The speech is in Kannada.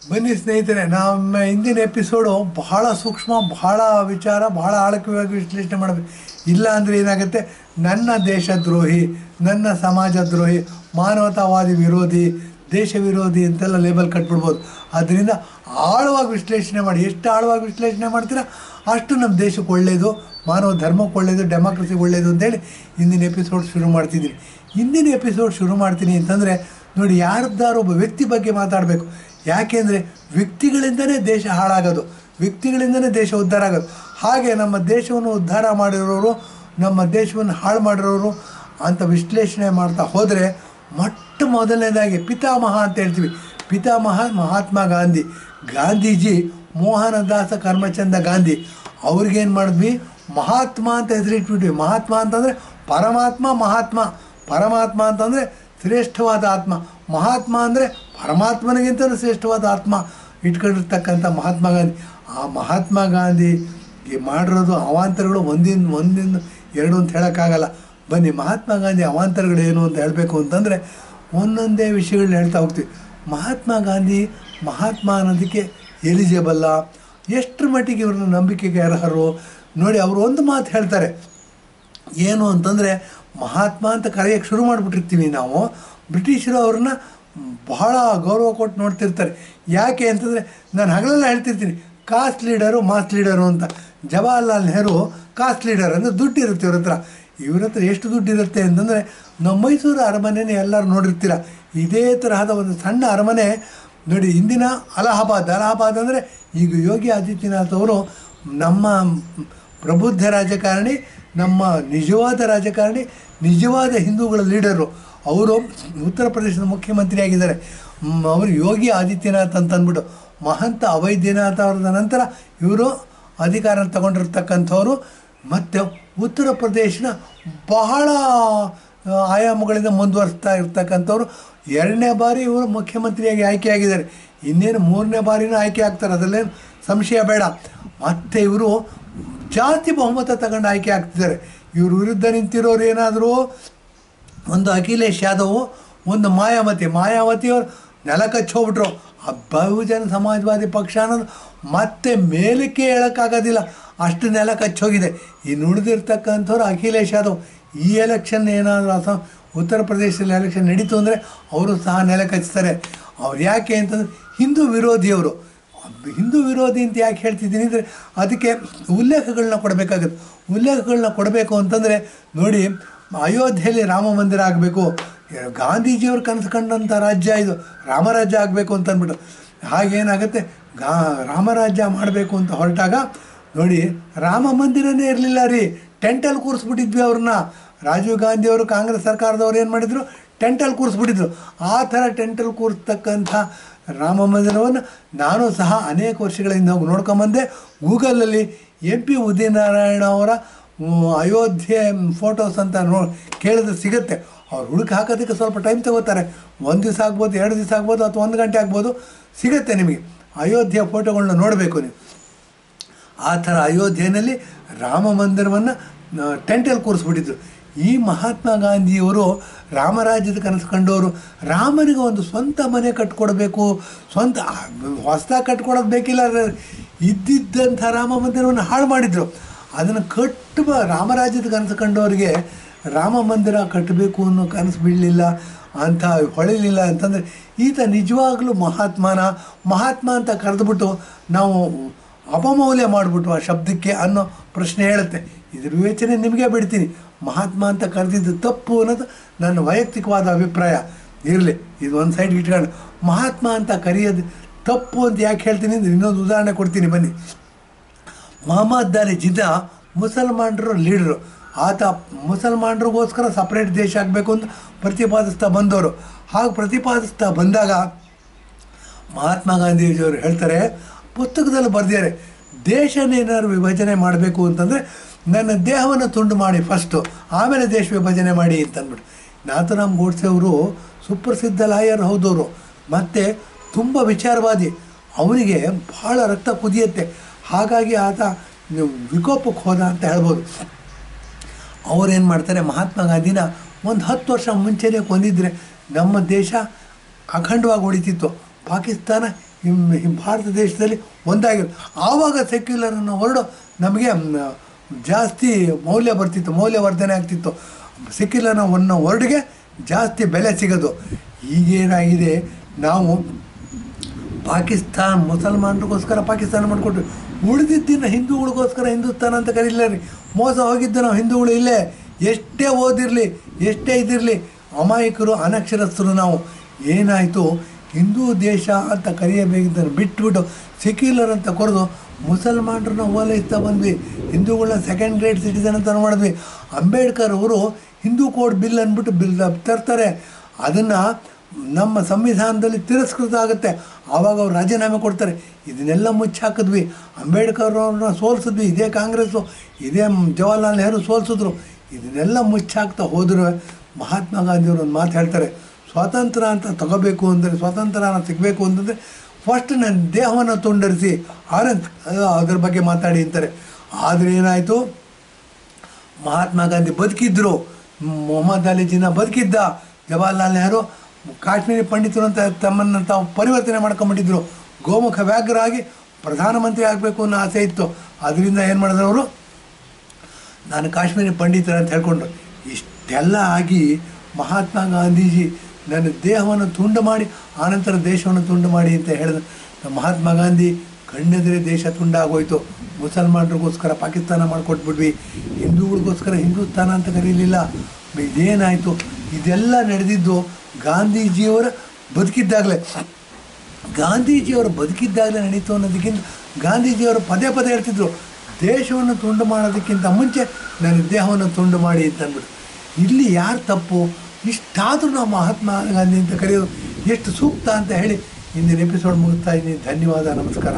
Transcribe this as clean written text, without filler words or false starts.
ಬನ್ನಿ ಸ್ನೇಹಿತರೆ, ನಮ್ಮ ಹಿಂದಿನ ಎಪಿಸೋಡು ಬಹಳ ಸೂಕ್ಷ್ಮ, ಬಹಳ ವಿಚಾರ, ಬಹಳ ಆಳಕವಾಗಿ ವಿಶ್ಲೇಷಣೆ ಮಾಡಬೇಕು. ಇಲ್ಲ ಅಂದರೆ ಏನಾಗುತ್ತೆ, ನನ್ನ ದೇಶದ್ರೋಹಿ, ನನ್ನ ಸಮಾಜ ದ್ರೋಹಿ, ಮಾನವತಾವಾದಿ ವಿರೋಧಿ, ದೇಶ ವಿರೋಧಿ ಅಂತೆಲ್ಲ ಲೇಬಲ್ ಕಟ್ಬಿಡ್ಬೋದು. ಆದ್ದರಿಂದ ಆಳವಾಗಿ ವಿಶ್ಲೇಷಣೆ ಮಾಡಿ, ಎಷ್ಟು ಆಳವಾಗಿ ವಿಶ್ಲೇಷಣೆ ಮಾಡ್ತೀರಾ ಅಷ್ಟು ನಮ್ಮ ದೇಶಕ್ಕೆ ಒಳ್ಳೆಯದು, ಮಾನವ ಧರ್ಮಕ್ಕೆ ಒಳ್ಳೆಯದು, ಡೆಮಾಕ್ರಸಿಗೆ ಒಳ್ಳೆಯದು ಅಂತೇಳಿ ಇಂದಿನ ಎಪಿಸೋಡ್ ಶುರು ಮಾಡ್ತಿದ್ದೀನಿ. ಇಂದಿನ ಎಪಿಸೋಡ್ ಶುರು ಮಾಡ್ತೀನಿ ಅಂತಂದರೆ ನೋಡಿ, ಯಾರದ್ದಾರೋ ಒಬ್ಬ ವ್ಯಕ್ತಿ ಬಗ್ಗೆ ಮಾತಾಡಬೇಕು. ಯಾಕೆಂದರೆ ವ್ಯಕ್ತಿಗಳಿಂದಲೇ ದೇಶ ಹಾಳಾಗೋದು, ವ್ಯಕ್ತಿಗಳಿಂದಲೇ ದೇಶ ಉದ್ಧಾರ ಆಗೋದು. ಹಾಗೆ ನಮ್ಮ ದೇಶವನ್ನು ಉದ್ಧಾರ ಮಾಡಿರೋರು, ನಮ್ಮ ದೇಶವನ್ನು ಹಾಳು ಮಾಡಿರೋರು ಅಂತ ವಿಶ್ಲೇಷಣೆ ಮಾಡ್ತಾ ಹೋದರೆ ಮೊಟ್ಟ ಮೊದಲನೇದಾಗಿ ಪಿತಾಮಹ ಅಂತ ಹೇಳ್ತೀವಿ. ಪಿತಾಮಹ ಮಹಾತ್ಮ ಗಾಂಧಿ. ಗಾಂಧೀಜಿ ಮೋಹನದಾಸ ಕರ್ಮಚಂದ ಗಾಂಧಿ ಅವ್ರಿಗೇನು ಮಾಡಿದ್ವಿ, ಮಹಾತ್ಮ ಅಂತ ಹೆಸರಿಟ್ಬಿಟ್ವಿ. ಮಹಾತ್ಮ ಅಂತಂದರೆ ಪರಮಾತ್ಮ, ಮಹಾತ್ಮ. ಪರಮಾತ್ಮ ಅಂತಂದರೆ ಶ್ರೇಷ್ಠವಾದ ಆತ್ಮ, ಮಹಾತ್ಮ ಅಂದರೆ ಪರಮಾತ್ಮನಿಗಿಂತಲೂ ಶ್ರೇಷ್ಠವಾದ ಆತ್ಮ ಇಟ್ಕೊಂಡಿರ್ತಕ್ಕಂಥ ಮಹಾತ್ಮ ಗಾಂಧಿ. ಆ ಮಹಾತ್ಮ ಗಾಂಧಿ ಮಾಡಿರೋದು ಅವಾಂತರಗಳು ಒಂದಿಂದ ಎರಡು ಅಂತ ಹೇಳೋಕ್ಕಾಗಲ್ಲ. ಬನ್ನಿ, ಮಹಾತ್ಮ ಗಾಂಧಿ ಅವಾಂತರಗಳು ಏನು ಅಂತ ಹೇಳಬೇಕು ಅಂತಂದರೆ ಒಂದೊಂದೇ ವಿಷಯಗಳನ್ನ ಹೇಳ್ತಾ ಹೋಗ್ತೀವಿ. ಮಹಾತ್ಮ ಗಾಂಧಿ ಮಹಾತ್ಮ ಅನ್ನೋದಕ್ಕೆ ಎಲಿಜಿಬಲ್ಲ, ಎಷ್ಟರ ಮಟ್ಟಿಗೆ ಇವ್ರನ್ನ ನಂಬಿಕೆಗೆ ಅರ್ಹರು ನೋಡಿ. ಅವರು ಒಂದು ಮಾತು ಹೇಳ್ತಾರೆ, ಏನು ಅಂತಂದರೆ ಮಹಾತ್ಮ ಅಂತ ಕರೆಯೋಕ್ಕೆ ಶುರು ಮಾಡಿಬಿಟ್ಟಿರ್ತೀವಿ ನಾವು. ಬ್ರಿಟಿಷರು ಅವ್ರನ್ನ ಬಹಳ ಗೌರವ ಕೊಟ್ಟು ನೋಡ್ತಿರ್ತಾರೆ. ಯಾಕೆ ಅಂತಂದರೆ, ನಾನು ಹಗಲೆಲ್ಲ ಹೇಳ್ತಿರ್ತೀನಿ ಕಾಸ್ಟ್ ಲೀಡರು, ಮಾಸ್ ಲೀಡರು ಅಂತ. ಜವಾಹರ್ಲಾಲ್ ನೆಹರು ಕಾಸ್ಟ್ ಲೀಡರ್ ಅಂದರೆ ದುಡ್ಡು ಇರುತ್ತೆ ಇವ್ರ ಹತ್ರ ಎಷ್ಟು ದುಡ್ಡು ಇರುತ್ತೆ ಅಂತಂದರೆ, ನಮ್ಮ ಮೈಸೂರು ಅರಮನೆನೇ ಎಲ್ಲರೂ ನೋಡಿರ್ತೀರ. ಇದೇ ತರಹದ ಒಂದು ಸಣ್ಣ ಅರಮನೆ ನೋಡಿ. ಇಂದಿನ ಅಲಹಾಬಾದ್ ಅಂದರೆ ಈಗ ಯೋಗಿ ಆದಿತ್ಯನಾಥ್ ಅವರು ನಮ್ಮ ಪ್ರಬುದ್ಧ ರಾಜಕಾರಣಿ, ನಮ್ಮ ನಿಜವಾದ ರಾಜಕಾರಣಿ, ನಿಜವಾದ ಹಿಂದೂಗಳ ಲೀಡರು. ಅವರು ಉತ್ತರ ಪ್ರದೇಶದ ಮುಖ್ಯಮಂತ್ರಿ ಆಗಿದ್ದಾರೆ. ಅವರು ಯೋಗಿ ಆದಿತ್ಯನಾಥ್ ಅಂತ ಅಂದ್ಬಿಟ್ಟು, ಮಹಂತ ಅವೈದ್ಯನಾಥ್ ಅವರ ನಂತರ ಇವರು ಅಧಿಕಾರ ತಗೊಂಡಿರ್ತಕ್ಕಂಥವ್ರು. ಮತ್ತು ಉತ್ತರ ಪ್ರದೇಶನ ಬಹಳ ಆಯಾಮಗಳಿಂದ ಮುಂದುವರಿಸ್ತಾ ಇರ್ತಕ್ಕಂಥವ್ರು. 2ನೇ ಬಾರಿ ಇವರು ಮುಖ್ಯಮಂತ್ರಿಯಾಗಿ ಆಯ್ಕೆಯಾಗಿದ್ದಾರೆ. ಇನ್ನೇನು 3ನೇ ಬಾರಿನೂ ಆಯ್ಕೆ ಆಗ್ತಾರೆ, ಅದರಲ್ಲೇನು ಸಂಶಯ ಬೇಡ. ಮತ್ತು ಇವರು ಜಾತಿ ಬಹುಮತ ತಗೊಂಡು ಆಯ್ಕೆ ಆಗ್ತಿದ್ದಾರೆ. ಇವ್ರ ವಿರುದ್ಧ ನಿಂತಿರೋರು ಏನಾದರೂ ಒಂದು ಅಖಿಲೇಶ್ ಯಾದವ್, ಒಂದು ಮಾಯಾವತಿಯವರು ನೆಲ ಕಚ್ಚೋಗ್ಬಿಟ್ರು. ಆ ಬಹುಜನ ಸಮಾಜವಾದಿ ಪಕ್ಷ ಅನ್ನೋದು ಮತ್ತೆ ಮೇಲಕ್ಕೆ ಹೇಳೋಕ್ಕಾಗೋದಿಲ್ಲ, ಅಷ್ಟು ನೆಲ ಕಚ್ಚೋಗಿದೆ. ಇನ್ನು ಉಳಿದಿರ್ತಕ್ಕಂಥವ್ರು ಅಖಿಲೇಶ್ ಯಾದವ್. ಈ ಎಲೆಕ್ಷನ್ ಏನಾದರೂ ಉತ್ತರ ಪ್ರದೇಶದಲ್ಲಿ ಎಲೆಕ್ಷನ್ ನಡೀತು ಅಂದರೆ ಅವರು ಸಹ ನೆಲ ಕಚ್ತಾರೆ. ಅವ್ರು ಯಾಕೆ ಅಂತಂದರೆ ಹಿಂದೂ ವಿರೋಧಿಯವರು. ಹಿಂದೂ ವಿರೋಧಿ ಅಂತ ಯಾಕೆ ಹೇಳ್ತಿದ್ದೀನಿ ಅಂದರೆ, ಅದಕ್ಕೆ ಉಲ್ಲೇಖಗಳನ್ನ ಕೊಡಬೇಕಾಗುತ್ತೆ. ಉಲ್ಲೇಖಗಳನ್ನ ಕೊಡಬೇಕು ಅಂತಂದರೆ ನೋಡಿ, ಅಯೋಧ್ಯೆಯಲ್ಲಿ ರಾಮ ಮಂದಿರ ಆಗಬೇಕು, ಗಾಂಧೀಜಿಯವ್ರು ಕನಸು ಕಂಡಂಥ ರಾಜ್ಯ ಇದು, ರಾಮರಾಜ್ಯ ಆಗಬೇಕು ಅಂತ ಅಂದ್ಬಿಟ್ಟು. ಹಾಗೇನಾಗುತ್ತೆ, ರಾಮರಾಜ್ಯ ಮಾಡಬೇಕು ಅಂತ ಹೊರಟಾಗ ನೋಡಿ, ರಾಮ ಮಂದಿರನೇ ಇರಲಿಲ್ಲ ರೀ, ಟೆಂಟಲ್ಲಿ ಕೂರಿಸ್ಬಿಟ್ಟಿದ್ವಿ ಅವ್ರನ್ನ. ರಾಜೀವ್ ಗಾಂಧಿಯವರು, ಕಾಂಗ್ರೆಸ್ ಸರ್ಕಾರದವ್ರು ಏನು ಮಾಡಿದರು, ಟೆಂಟಲ್ಲಿ ಕೂರಿಸ್ಬಿಟ್ಟಿದ್ರು. ಆ ಥರ ಟೆಂಟಲ್ಲಿ ಕೂರಿಸ್ತಕ್ಕಂಥ ರಾಮ ಮಂದಿರವನ್ನು ನಾನು ಸಹ ಅನೇಕ ವರ್ಷಗಳಿಂದ ಹೋಗಿ ನೋಡ್ಕೊಂಬಂದೆ. ಗೂಗಲಲ್ಲಿ MP ಉದಯನಾರಾಯಣ ಅವರ ಅಯೋಧ್ಯೆ ಫೋಟೋಸ್ ಅಂತ ಕೇಳಿದ್ರೆ ಸಿಗುತ್ತೆ. ಅವ್ರು ಹುಡುಕಿ ಹಾಕೋದಕ್ಕೆ ಸ್ವಲ್ಪ ಟೈಮ್ ತಗೋತಾರೆ. 1 ದಿವಸ ಆಗ್ಬೋದು, 2 ದಿವಸ ಆಗ್ಬೋದು, ಅಥವಾ 1 ಗಂಟೆ ಆಗ್ಬೋದು, ಸಿಗುತ್ತೆ ನಿಮಗೆ. ಅಯೋಧ್ಯೆ ಫೋಟೋಗಳನ್ನ ನೋಡಬೇಕು ನೀವು. ಆ ಥರ ಅಯೋಧ್ಯೆಯಲ್ಲಿ ರಾಮ ಮಂದಿರವನ್ನು ಟೆಂಟಲ್ಲಿ ಕೂರಿಸ್ಬಿಟ್ಟಿದ್ರು. ಈ ಮಹಾತ್ಮ ಗಾಂಧಿಯವರು ರಾಮರಾಜ್ಯದ ಕನಸು ಕಂಡವರು. ರಾಮನಿಗೆ ಒಂದು ಸ್ವಂತ ಮನೆ ಕಟ್ಕೊಡ್ಬೇಕು, ಸ್ವಂತ ಹೊಸದಾಗಿ ಕಟ್ಕೊಡೋದು ಬೇಕಿಲ್ಲ, ಇದ್ದಿದ್ದಂಥ ರಾಮ ಮಂದಿರವನ್ನು ಹಾಳು ಮಾಡಿದರು. ಅದನ್ನು ರಾಮರಾಜ್ಯದ ಕನಸು ಕಂಡವರಿಗೆ ರಾಮ ಮಂದಿರ ಕಟ್ಟಬೇಕು ಅನ್ನೋ ಕನಸು ಬೀಳಲಿಲ್ಲ ಅಂತ ಹೊಳಿಲಿಲ್ಲ ಅಂತಂದರೆ, ಈತ ನಿಜವಾಗಲೂ ಮಹಾತ್ಮ ಅಂತ ಕರೆದುಬಿಟ್ಟು ನಾವು ಅಪಮೌಲ್ಯ ಮಾಡಿಬಿಟ್ಟು ಆ ಶಬ್ದಕ್ಕೆ ಅನ್ನೋ ಪ್ರಶ್ನೆ ಹೇಳುತ್ತೆ. ಇದ್ರ ವಿವೇಚನೆ ನಿಮಗೆ ಬಿಡ್ತೀನಿ. ಮಹಾತ್ಮ ಅಂತ ಕರೆದಿದ್ದು ತಪ್ಪು ಅನ್ನೋದು ನನ್ನ ವೈಯಕ್ತಿಕವಾದ ಅಭಿಪ್ರಾಯ. ಇರಲಿ, ಇದು ಒಂದು ಸೈಡ್ ಇಟ್ಕೊಂಡು ಮಹಾತ್ಮ ಅಂತ ಕರೆಯೋದು ತಪ್ಪು ಅಂತ ಯಾಕೆ ಹೇಳ್ತೀನಿ ಅಂದರೆ, ಇನ್ನೊಂದು ಉದಾಹರಣೆ ಕೊಡ್ತೀನಿ ಬನ್ನಿ. ಮೊಹಮ್ಮದ್ ಅಲಿ ಜಿನ್ನಾ ಮುಸಲ್ಮಾನರ ಲೀಡರು. ಆತ ಮುಸಲ್ಮಾನರಿಗೋಸ್ಕರ ಸಪ್ರೇಟ್ ದೇಶ ಆಗಬೇಕು ಅಂತ ಪ್ರತಿಪಾದಿಸ್ತಾ ಬಂದವರು. ಹಾಗೆ ಪ್ರತಿಪಾದಿಸ್ತಾ ಬಂದಾಗ ಮಹಾತ್ಮ ಗಾಂಧೀಜಿಯವರು ಹೇಳ್ತಾರೆ, ಪುಸ್ತಕದಲ್ಲಿ ಬರೆದಿದ್ದಾರೆ, ದೇಶನೇನಾದ್ರು ವಿಭಜನೆ ಮಾಡಬೇಕು ಅಂತಂದರೆ ನನ್ನ ದೇಹವನ್ನು ತುಂಡು ಮಾಡಿ ಫಸ್ಟು, ಆಮೇಲೆ ದೇಶ ವಿಭಜನೆ ಮಾಡಿ ಅಂತಂದ್ಬಿಟ್ಟು. ನಾಥರಾಮ್ ಗೋಡ್ಸೆ ಅವರು ಸುಪ್ರಸಿದ್ಧ ಲಾಯರ್ ಹೌದವರು, ಮತ್ತು ತುಂಬ ವಿಚಾರವಾದಿ. ಅವನಿಗೆ ಭಾಳ ರಕ್ತ ಕುದಿಯುತ್ತೆ. ಹಾಗಾಗಿ ಆತ ವಿಕೋಪಕ್ಕೆ ಹೋದ ಅಂತ ಹೇಳ್ಬೋದು. ಅವರೇನು ಮಾಡ್ತಾರೆ, ಮಹಾತ್ಮ ಗಾಂಧಿನ ಒಂದು 10 ವರ್ಷ ಮುಂಚೆನೇ ಕೊಂದಿದ್ರೆ ನಮ್ಮ ದೇಶ ಅಖಂಡವಾಗಿ ಉಳಿತಿತ್ತು. ಪಾಕಿಸ್ತಾನ ಈ ಭಾರತ ದೇಶದಲ್ಲಿ ಒಂದಾಗಿಲ್ಲ. ಆವಾಗ ಸೆಕ್ಯುಲರನ್ನು ಹೊರಡು ನಮಗೆ ಜಾಸ್ತಿ ಮೌಲ್ಯ ಬರ್ತಿತ್ತು, ಮೌಲ್ಯವರ್ಧನೆ ಆಗ್ತಿತ್ತು. ಸೆಕ್ಯುಲರ್ನ ಹೊರಡಿಗೆ ಜಾಸ್ತಿ ಬೆಲೆ ಸಿಗೋದು. ಈಗೇನಾಗಿದೆ, ನಾವು ಮುಸಲ್ಮಾನರಿಗೋಸ್ಕರ ಪಾಕಿಸ್ತಾನ ಮಾಡಿಕೊಟ್ವಿ, ಉಳಿದಿದ್ದನ್ನು ಹಿಂದೂಗಳಿಗೋಸ್ಕರ ಹಿಂದೂಸ್ತಾನ ಅಂತ ಕರೀಲ್ಲ ರೀ. ಮೋಸ ಹೋಗಿದ್ದು ನಾವು ಹಿಂದೂಗಳು ಇಲ್ಲೇ. ಎಷ್ಟೇ ಓದಿರಲಿ, ಎಷ್ಟೇ ಇದಿರಲಿ, ಅಮಾಯಕರು, ಅನಕ್ಷರಸ್ಥರು ನಾವು. ಏನಾಯಿತು, ಹಿಂದೂ ದೇಶ ಅಂತ ಕರೆಯಬೇಕಿದ್ದನ್ನು ಬಿಟ್ಬಿಟ್ಟು ಸೆಕ್ಯುಲರ್ ಅಂತ ಕರೆದು ಮುಸಲ್ಮಾನರನ್ನ ಓಲೈಸ್ತಾ ಬಂದ್ವಿ. ಹಿಂದೂಗಳನ್ನ ಸೆಕೆಂಡ್ ಗ್ರೇಡ್ ಸಿಟಿಸನ್ ಅಂತ ಮಾಡಿದ್ವಿ. ಅಂಬೇಡ್ಕರ್ ಅವರು ಹಿಂದೂ ಕೋಡ್ ಬಿಲ್ ಅಂದ್ಬಿಟ್ಟು ತರ್ತಾರೆ. ಅದನ್ನು ನಮ್ಮ ಸಂವಿಧಾನದಲ್ಲಿ ತಿರಸ್ಕೃತ ಆಗುತ್ತೆ. ಆವಾಗ ಅವ್ರು ರಾಜೀನಾಮೆ ಕೊಡ್ತಾರೆ. ಇದನ್ನೆಲ್ಲ ಮುಚ್ಚಾಕಿದ್ವಿ. ಅಂಬೇಡ್ಕರ್ ಅವ್ರನ್ನ ಸೋಲಿಸಿದ್ವಿ. ಇದೇ ಕಾಂಗ್ರೆಸ್ಸು, ಇದೇ ಜವಾಹರ್ಲಾಲ್ ನೆಹರು ಸೋಲಿಸಿದ್ರು. ಇದನ್ನೆಲ್ಲ ಮುಚ್ಚಾಕ್ತಾ ಹೋದರೆ ಮಹಾತ್ಮ ಗಾಂಧಿಯವರು ಒಂದು ಮಾತು ಹೇಳ್ತಾರೆ, ಸ್ವಾತಂತ್ರ್ಯ ಅಂತ ತಗೋಬೇಕು ಅಂದರೆ, ಸ್ವಾತಂತ್ರ್ಯನ ಸಿಗಬೇಕು ಅಂತಂದರೆ ಫಸ್ಟ್ ನನ್ನ ದೇಹವನ್ನು ತುಂಡರಿಸಿ ಅದ್ರ ಬಗ್ಗೆ ಮಾತಾಡಿ ಅಂತಾರೆ. ಆದರೆ ಏನಾಯಿತು, ಮಹಾತ್ಮ ಗಾಂಧಿ ಬದುಕಿದ್ರು, ಮೊಹಮ್ಮದ್ ಅಲಿ ಜಿನ್ನಾ ಬದುಕಿದ್ದ, ಜವಾಹರ್ಲಾಲ್ ನೆಹರು ಕಾಶ್ಮೀರಿ ಪಂಡಿತರು ಅಂತ ತಮ್ಮನ್ನು ತಾವು ಪರಿವರ್ತನೆ ಮಾಡ್ಕೊಂಬಿಟ್ಟಿದ್ರು. ಗೋಮುಖ ವ್ಯಾಘ್ರಾಗಿ ಪ್ರಧಾನಮಂತ್ರಿ ಆಗಬೇಕು ಅನ್ನೋ ಆಸೆ ಇತ್ತು. ಅದರಿಂದ ಏನು ಮಾಡಿದ್ರು ಅವರು, ನಾನು ಕಾಶ್ಮೀರಿ ಪಂಡಿತರ ಅಂತ ಹೇಳ್ಕೊಂಡ್ರು. ಇಷ್ಟೆಲ್ಲ ಆಗಿ ಮಹಾತ್ಮ ಗಾಂಧೀಜಿ ನನ್ನ ದೇಹವನ್ನು ತುಂಡು ಮಾಡಿ ಆನಂತರ ದೇಶವನ್ನು ತುಂಡು ಮಾಡಿ ಅಂತ ಹೇಳಿದ ಮಹಾತ್ಮ ಗಾಂಧಿ ಕಣ್ಣೆದುರೇ ದೇಶ ತುಂಡಾಗೋಯ್ತು. ಮುಸಲ್ಮಾನರಿಗೋಸ್ಕರ ಪಾಕಿಸ್ತಾನ ಮಾಡಿಕೊಟ್ಬಿಟ್ವಿ, ಹಿಂದೂಗಳಿಗೋಸ್ಕರ ಹಿಂದೂಸ್ತಾನ ಅಂತ ಕರೀಲಿಲ್ಲ. ಇದೇನಾಯಿತು, ಇದೆಲ್ಲ ನಡೆದಿದ್ದು ಗಾಂಧೀಜಿಯವರ ಬದುಕಿದ್ದಾಗಲೇ. ಗಾಂಧೀಜಿಯವರು ಬದುಕಿದ್ದಾಗಲೇ ನಡೀತು ಅನ್ನೋದಕ್ಕಿಂತ ಗಾಂಧೀಜಿಯವರು ಪದೇ ಪದೇ ಹೇಳ್ತಿದ್ರು, ದೇಶವನ್ನು ತುಂಡು ಮಾಡೋದಕ್ಕಿಂತ ಮುಂಚೆ ನನ್ನ ದೇಹವನ್ನು ತುಂಡು ಮಾಡಿ ಅಂತ ಅಂದ್ಬಿಟ್ಟು. ಇಲ್ಲಿ ಯಾರು ತಪ್ಪು? ಇಷ್ಟಾದರೂ ನಾವು ಮಹಾತ್ಮ ಗಾಂಧಿ ಅಂತ ಕರೆಯೋದು ಎಷ್ಟು ಸೂಕ್ತ ಅಂತ ಹೇಳಿ ಇಂದಿನ ಎಪಿಸೋಡ್ ಮುಗಿಸ್ತಾ ಇದ್ದೀನಿ. ಧನ್ಯವಾದ, ನಮಸ್ಕಾರ.